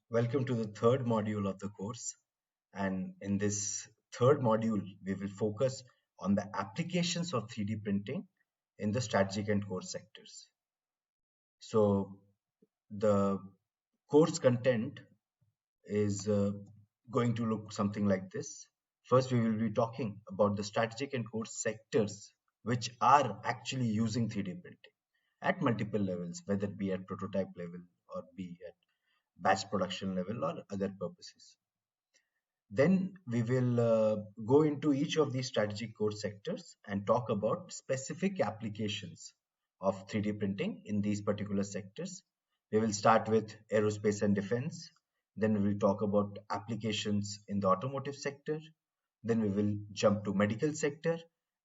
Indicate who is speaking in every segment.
Speaker 1: Welcome to the third module of the course. And in this third module, we will focus on the applications of 3D printing in the strategic and core sectors. So, the course content is going to look something like this. First, we will be talking about the strategic and core sectors which are actually using 3D printing at multiple levels, whether it be at prototype level or be at batch production level or other purposes. Then we will go into each of these strategic core sectors and talk about specific applications of 3D printing in these particular sectors. We will start with aerospace and defense. Then we will talk about applications in the automotive sector. Then we will jump to medical sector.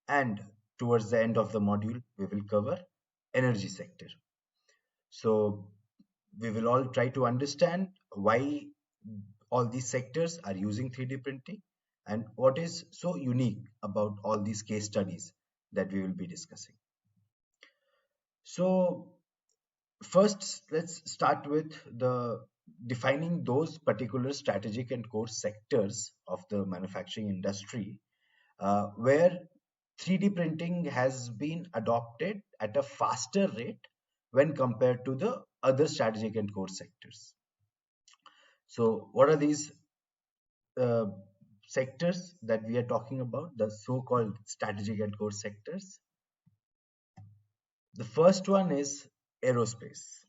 Speaker 1: And towards the end of the module, we will cover energy sector. So we will all try to understand why all these sectors are using 3D printing and what is so unique about all these case studies that we will be discussing. So first, let's start with the defining those particular strategic and core sectors of the manufacturing industry where 3D printing has been adopted at a faster rate when compared to the other strategic and core sectors. So, what are these uh, sectors that we are talking about? The so-called strategic and core sectors. The first one is aerospace.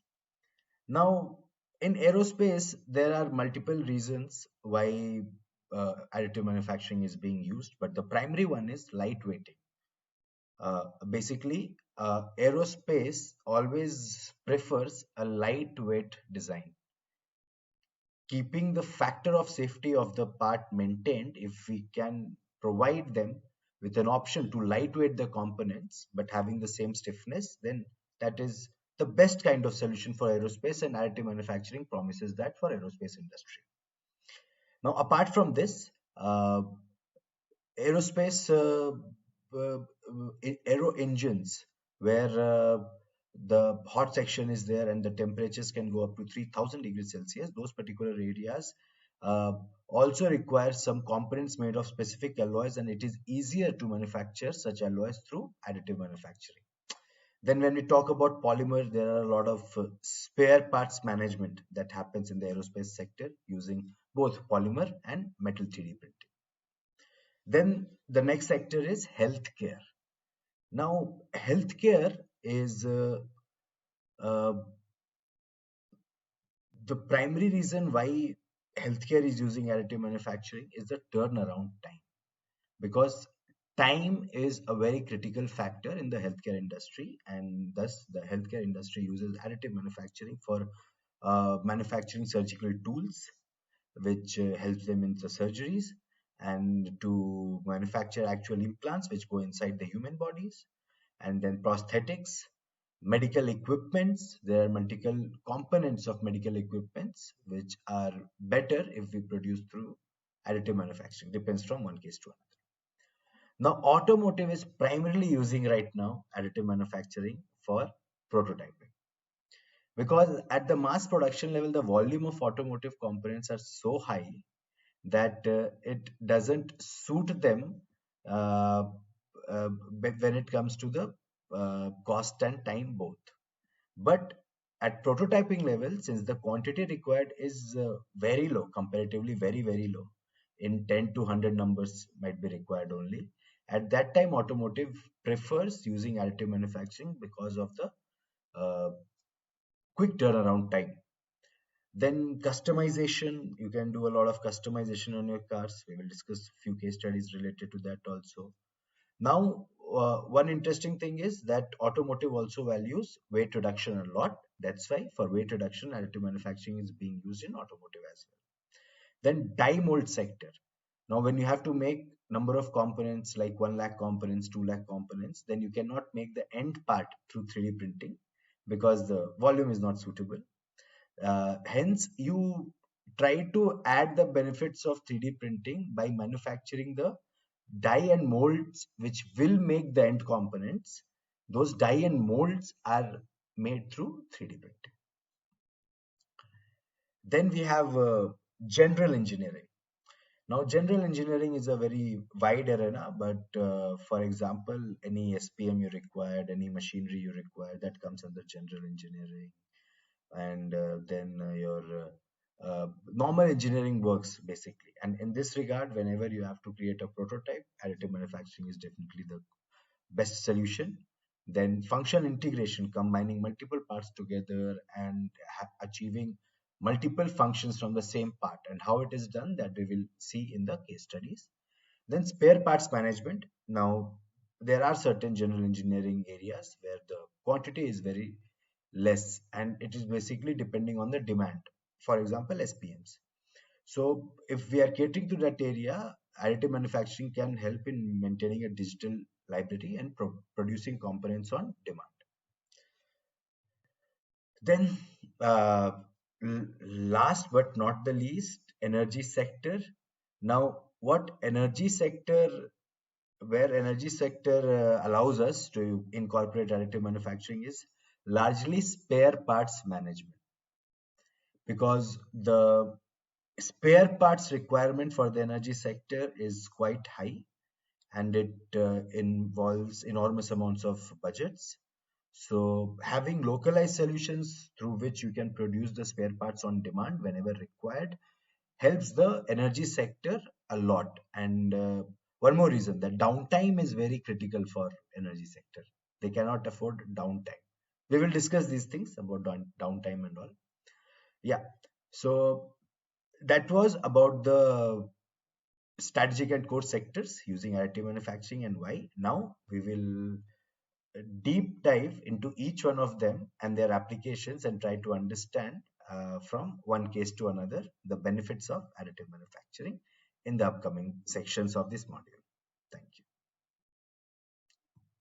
Speaker 1: Now, in aerospace, there are multiple reasons why additive manufacturing is being used, but the primary one is lightweighting. Basically, aerospace always prefers a lightweight design, keeping the factor of safety of the part maintained. If we can provide them with an option to lightweight the components but having the same stiffness, then that is the best kind of solution for aerospace, and additive manufacturing promises that for aerospace industry. Now, apart from this, aerospace aero engines where the hot section is there and the temperatures can go up to 3000 degrees Celsius, those particular areas uh, also require some components made of specific alloys, and it is easier to manufacture such alloys through additive manufacturing. Then when we talk about polymer, there are a lot of spare parts management that happens in the aerospace sector using both polymer and metal 3D printing. Then the next sector is healthcare. Now, healthcare is uh, the primary reason why healthcare is using additive manufacturing is the turnaround time, because time is a very critical factor in the healthcare industry, and thus the healthcare industry uses additive manufacturing for manufacturing surgical tools, which helps them in the surgeries, and to manufacture actual implants which go inside the human bodies, and then prosthetics, medical equipments. There are multiple components of medical equipments which are better if we produce through additive manufacturing. Depends from one case to another. Now, automotive is primarily using right now additive manufacturing for prototyping, because at the mass production level, the volume of automotive components are so high that it doesn't suit them uh, when it comes to the cost and time both. But at prototyping level, since the quantity required is very low, comparatively very low, in 10 to 100 numbers might be required only. At that time, automotive prefers using additive manufacturing because of the uh, quick turnaround time. Then customization, you can do a lot of customization on your cars. We will discuss a few case studies related to that also. Now, one interesting thing is that automotive also values weight reduction a lot. That's why for weight reduction, additive manufacturing is being used in automotive as well. Then die mold sector. Now, when you have to make number of components like 1 lakh components, 2 lakh components, then you cannot make the end part through 3D printing because the volume is not suitable. Hence, you try to add the benefits of 3D printing by manufacturing the die and molds which will make the end components. Those die and molds are made through 3D printing. Then we have general engineering. Now, general engineering is a very wide arena, but for example, any SPM you required, any machinery you require, that comes under general engineering. And then your normal engineering works basically. And in this regard, whenever you have to create a prototype, additive manufacturing is definitely the best solution. Then function integration, combining multiple parts together and achieving multiple functions from the same part, and how it is done, that we will see in the case studies. Then spare parts management. Now, there are certain general engineering areas where the quantity is very less and it is basically depending on the demand. For example, SPMs. So if we are catering to that area, additive manufacturing can help in maintaining a digital library and producing components on demand. Then, uh, last but not the least, energy sector. Now, what energy sector, where energy sector allows us to incorporate additive manufacturing is largely spare parts management, because the spare parts requirement for the energy sector is quite high, and it involves enormous amounts of budgets. So having localized solutions through which you can produce the spare parts on demand whenever required helps the energy sector a lot. And one more reason, that downtime is very critical for energy sector. They cannot afford downtime. We will discuss these things about downtime and all. Yeah. So that was about the strategic and core sectors using additive manufacturing and why. Now we will deep dive into each one of them and their applications and try to understand from one case to another the benefits of additive manufacturing in the upcoming sections of this module. Thank you.